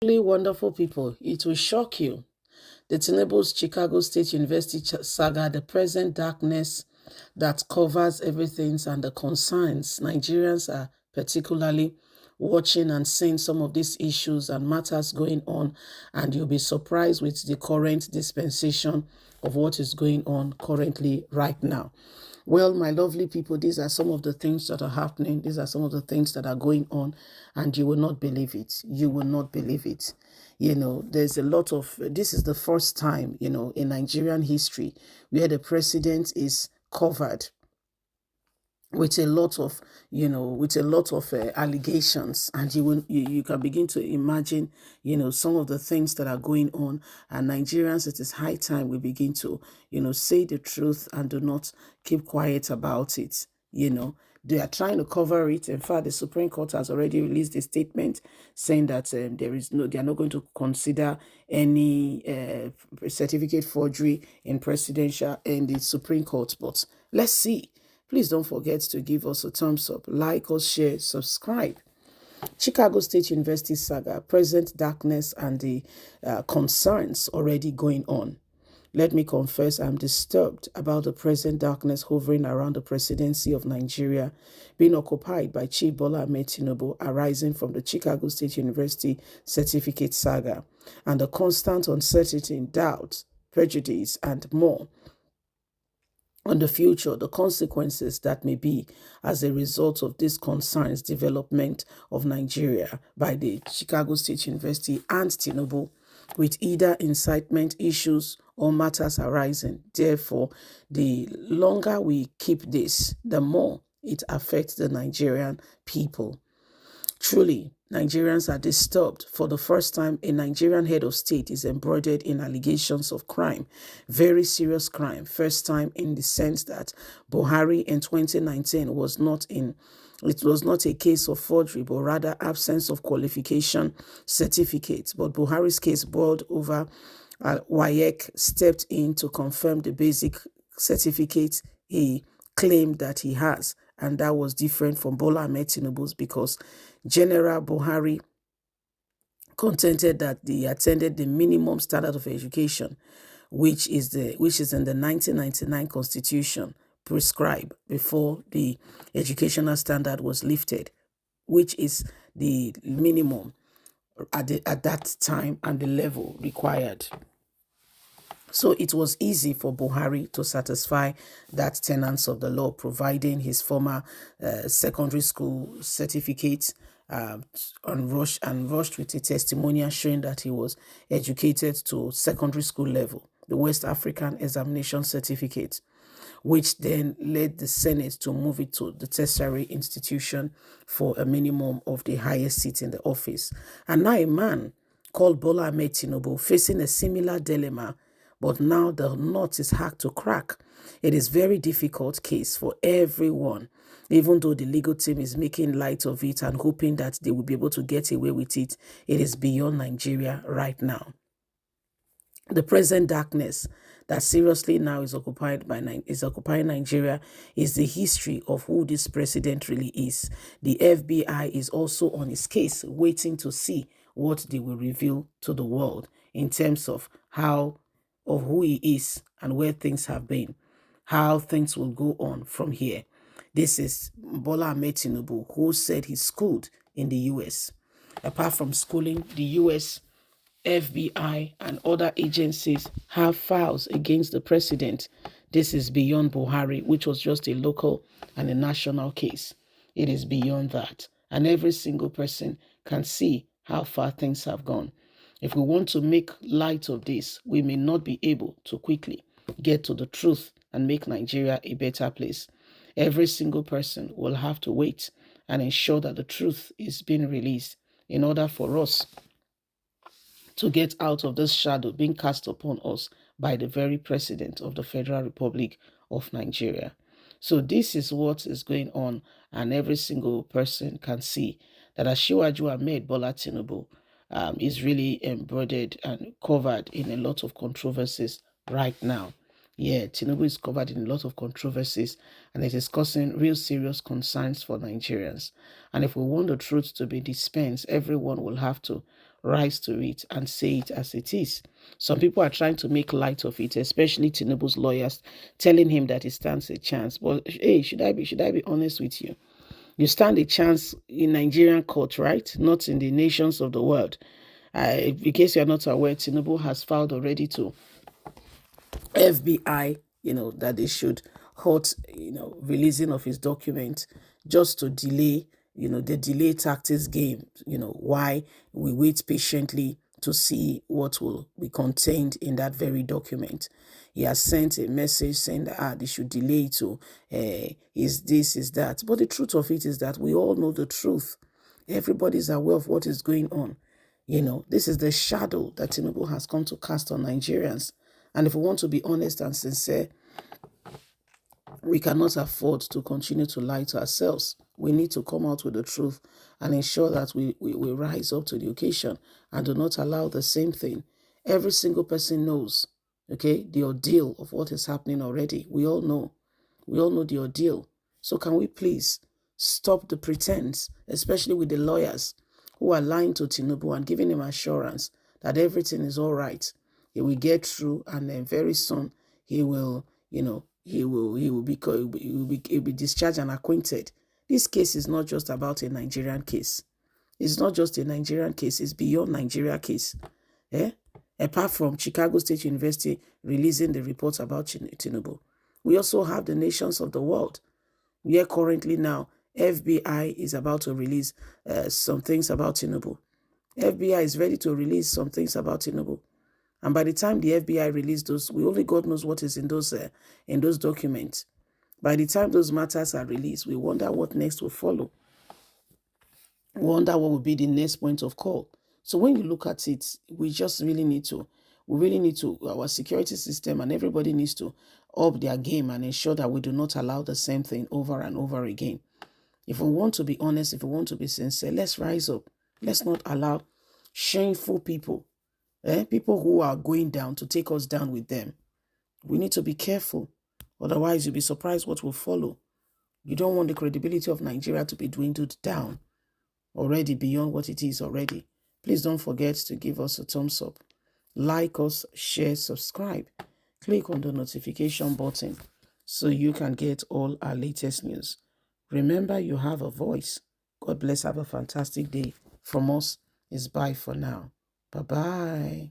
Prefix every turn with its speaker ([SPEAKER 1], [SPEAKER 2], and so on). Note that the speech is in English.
[SPEAKER 1] Really wonderful people. It will shock you. The Tinubu's Chicago State University saga, the present darkness that covers everything and the concerns. Nigerians are particularly watching and seeing some of these issues and matters going on, and you'll be surprised with the current dispensation of what is going on currently right now. Well, my lovely people, these are some of the things that are happening. These are some of the things that are going on, and you will not believe it. You will not believe it. There's a lot of, this is the first time, in Nigerian history where the president is covered with a lot of allegations, and you can begin to imagine some of the things that are going on. And Nigerians, it is high time we begin to say the truth and do not keep quiet about it. They are trying to cover it. In fact, the Supreme Court has already released a statement saying that they are not going to consider any certificate forgery in the Supreme Court. But let's see. Please don't forget to give us a thumbs up, like us, share, subscribe. Chicago State University saga, present darkness and the concerns already going on. Let me confess, I'm disturbed about the present darkness hovering around the presidency of Nigeria being occupied by Chief Bola Ahmed Tinubu, arising from the Chicago State University certificate saga, and the constant uncertainty, doubt, prejudice, and more on the future, the consequences that may be as a result of this concerns development of Nigeria by the Chicago State University and Tinubu, with either incitement issues or matters arising. Therefore, the longer we keep this, the more it affects the Nigerian people. Truly, Nigerians are disturbed. For the first time, a Nigerian head of state is embroidered in allegations of crime, very serious crime. First time in the sense that Buhari in 2019 was not a case of forgery, but rather absence of qualification certificates. But Buhari's case boiled over. WAEC stepped in to confirm the basic certificate he claimed that he has, and that was different from Bola Ahmed Tinubu's, because General Buhari contended that he attended the minimum standard of education, which is in the 1999 Constitution prescribed before the educational standard was lifted, which is the minimum at that time and the level required. So it was easy for Buhari to satisfy that tenets of the law, providing his former secondary school certificate and rushed with a testimonial showing that he was educated to secondary school level, the West African Examination Certificate, which then led the Senate to move it to the tertiary institution for a minimum of the highest seat in the office. And now a man called Bola Ahmed Tinubu facing a similar dilemma, but now the nut is hard to crack. It is very difficult case for everyone, even though the legal team is making light of it and hoping that they will be able to get away with it. It is beyond Nigeria right now. The present darkness that seriously now is occupying Nigeria is the history of who this president really is. The FBI is also on his case, waiting to see what they will reveal to the world in terms of who he is and where things have been, how things will go on from here. This is Bola Ahmed Tinubu, who said he schooled in the US. Apart from schooling, the US FBI and other agencies have files against the president. This is beyond Buhari, which was just a local and a national case. It is beyond that. And every single person can see how far things have gone. If we want to make light of this, we may not be able to quickly get to the truth and make Nigeria a better place. Every single person will have to wait and ensure that the truth is being released in order for us to get out of this shadow being cast upon us by the very president of the Federal Republic of Nigeria. So this is what is going on, and every single person can see that Asiwaju Ahmed Bola Tinubu is really embroidered and covered in a lot of controversies right now. Yeah, Tinubu is covered in a lot of controversies, and it is causing real serious concerns for Nigerians. And if we want the truth to be dispensed, everyone will have to rise to it and say it as it is. Some people are trying to make light of it, especially Tinubu's lawyers, telling him that he stands a chance. But hey, should I be honest with you? You stand a chance in Nigerian court, right? Not in the nations of the world. In case you're not aware, Tinubu has filed already to FBI, that they should halt, releasing of his document just to delay, the delay tactics game, why we wait patiently to see what will be contained in that very document. He has sent a message saying that they should delay to is this, is that. But the truth of it is that we all know the truth. Everybody's aware of what is going on. This is the shadow that Tinubu has come to cast on Nigerians. And if we want to be honest and sincere, we cannot afford to continue to lie to ourselves. We need to come out with the truth and ensure that we rise up to the occasion and do not allow the same thing. Every single person knows, the ordeal of what is happening already. We all know. We all know the ordeal. So can we please stop the pretense, especially with the lawyers who are lying to Tinubu and giving him assurance that everything is all right. He will get through, and then very soon he will, he'll be discharged and acquitted. This case is not just about a Nigerian case. It's not just a Nigerian case. It's beyond Nigeria case. Apart from Chicago State University releasing the reports about Tinubu, we also have the nations of the world. We are currently now, FBI is about to release some things about Tinubu. FBI is ready to release some things about Tinubu. And by the time the FBI release those, only God knows what is in those documents. By the time those matters are released, we wonder what next will follow. We wonder what will be the next point of call. So when you look at it, we really need to, our security system and everybody needs to up their game and ensure that we do not allow the same thing over and over again. If we want to be honest, if we want to be sincere, let's rise up. Let's not allow shameful people, people who are going down, to take us down with them. We need to be careful. Otherwise, you'll be surprised what will follow. You don't want the credibility of Nigeria to be dwindled down already beyond what it is already. Please don't forget to give us a thumbs up. Like us, share, subscribe. Click on the notification button so you can get all our latest news. Remember, you have a voice. God bless. Have a fantastic day. From us, is bye for now. Bye-bye.